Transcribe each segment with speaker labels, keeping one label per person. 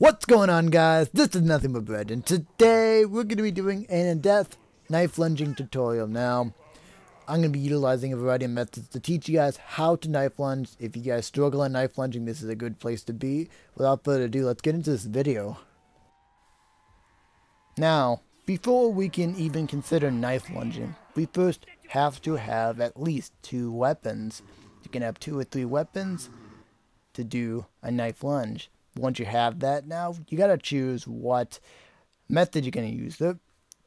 Speaker 1: What's going on, guys? This is Nothing But Bread, and today we're going to be doing an in-depth knife lunging tutorial. Now, I'm going to be utilizing a variety of methods to teach you guys how to knife lunge. If you guys struggle in knife lunging, this is a good place to be. Without further ado, let's get into this video. Now, before we can even consider knife lunging, we first have to have at least 2 weapons. You can have 2 or 3 weapons to do a knife lunge. Once you have that, now you gotta choose what method you're gonna use.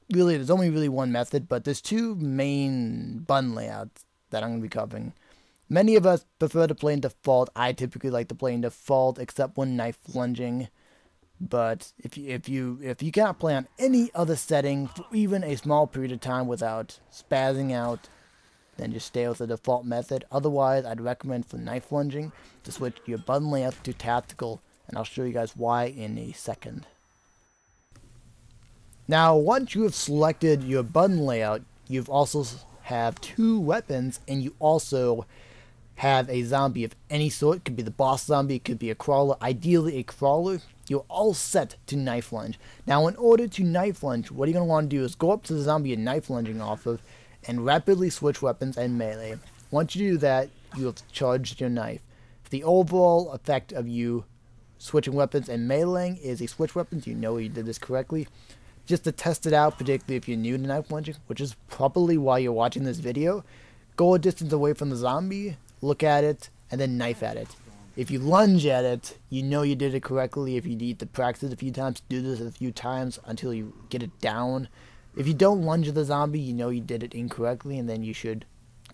Speaker 1: There's only really one method, but there's 2 main button layouts that I'm gonna be covering. Many of us prefer to play in default. I typically like to play in default, except when knife lunging. But if you cannot play on any other setting for even a small period of time without spazzing out, then just stay with the default method. Otherwise, I'd recommend for knife lunging to switch your button layout to tactical, and I'll show you guys why in a second. Now, once you have selected your button layout, you've also have 2 weapons, and you also have a zombie of any sort. It could be the boss zombie, it could be a crawler, ideally a crawler. You're all set to knife lunge. Now, in order to knife lunge, what you're going to want to do is go up to the zombie you're knife lunging off of and rapidly switch weapons and melee. Once you do that, you have charged your knife. The overall effect of you switching weapons and meleeing is a switch weapons. You know you did this correctly. Just to test it out, particularly if you're new to knife lunging, which is probably why you're watching this video, go a distance away from the zombie, look at it, and then knife at it. If you lunge at it, you know you did it correctly. If you need to practice a few times, do this a few times until you get it down. If you don't lunge at the zombie, you know you did it incorrectly, and then you should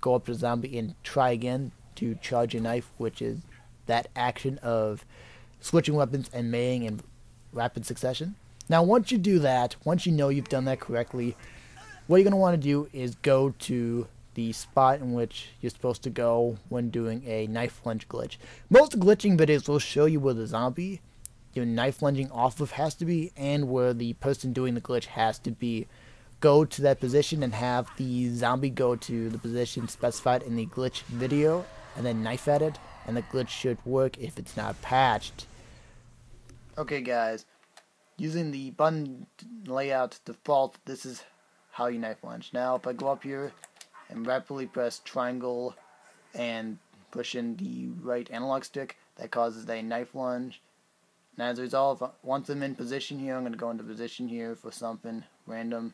Speaker 1: go up to the zombie and try again to charge your knife, which is that action of switching weapons and meleeing in rapid succession. Now, once you do that, once you know you've done that correctly, what you're going to want to do is go to the spot in which you're supposed to go when doing a knife lunge glitch. Most glitching videos will show you where the zombie you're knife lunging off of has to be and where the person doing the glitch has to be. Go to that position and have the zombie go to the position specified in the glitch video and then knife at it, and the glitch should work if it's not patched. Okay, guys, using the button layout default, this is how you knife lunge. Now, if I go up here and rapidly press triangle and push in the right analog stick, that causes a knife lunge. And as a result, once I'm in position here, I'm going to go into position here for something random.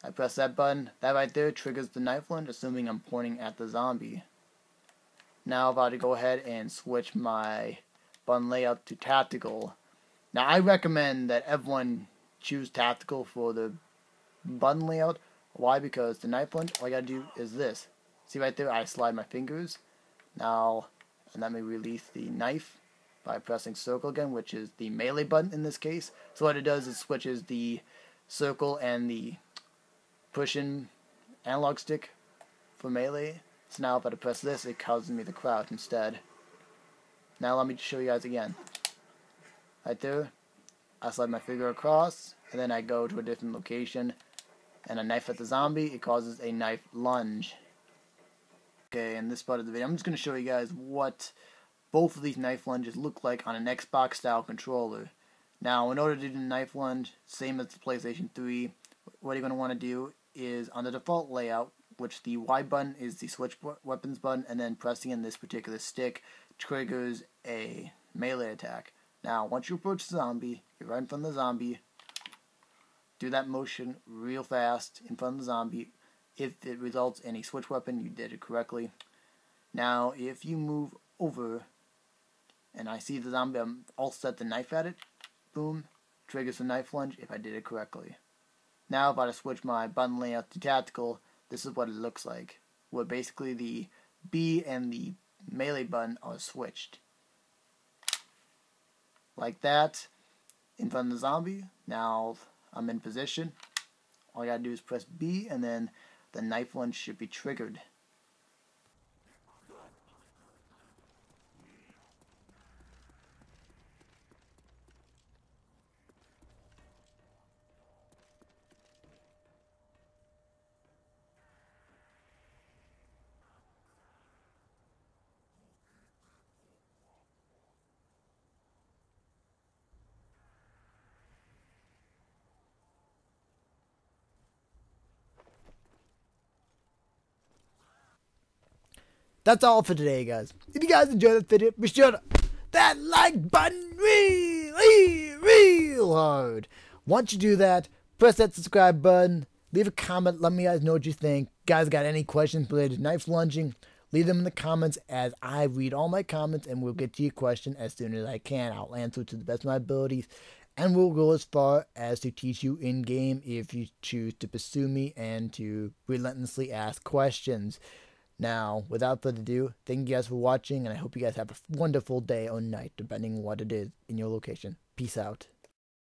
Speaker 1: I press that button. That right there triggers the knife lunge, assuming I'm pointing at the zombie. Now I'm about to go ahead and switch my button layout to tactical. Now, I recommend that everyone choose tactical for the button layout. Why? Because the knife lunge, all I gotta do is this. See right there, I slide my fingers. Now, and let me release the knife by pressing circle again, which is the melee button in this case. So what it does is switches the circle and the push-in analog stick for melee. So now if I press this, it causes me the crouch instead. Now let me show you guys again. Right there, I slide my finger across, and then I go to a different location, and a knife at the zombie, it causes a knife lunge. Okay, in this part of the video, I'm just going to show you guys what both of these knife lunges look like on an Xbox style controller. Now, in order to do the knife lunge, same as the PlayStation 3, what you're going to want to do is on the default layout, which the Y button is the switch weapons button, and then pressing in this particular stick triggers a melee attack. Now, once you approach the zombie, you're right in front of the zombie, do that motion real fast in front of the zombie. If it results in a switch weapon, you did it correctly. Now, if you move over and I see the zombie, I'm all set to knife at it, boom, triggers the knife lunge if I did it correctly. Now, if I switch my button layout to tactical, this is what it looks like, where basically the B and the melee button are switched. Like that, in front of the zombie. Now, I'm in position. All I gotta do is press B, and then the knife lunge should be triggered. That's all for today, guys. If you guys enjoyed this video, be sure to that like button real hard. Once you do that, press that subscribe button. Leave a comment. Let me guys know what you think. Guys, got any questions related to knife lunging? Leave them in the comments as I read all my comments and we'll get to your question as soon as I can. I'll answer it to the best of my abilities. And we'll go as far as to teach you in-game if you choose to pursue me and to relentlessly ask questions. Now, without further ado, thank you guys for watching, and I hope you guys have a wonderful day or night, depending on what it is in your location. Peace out.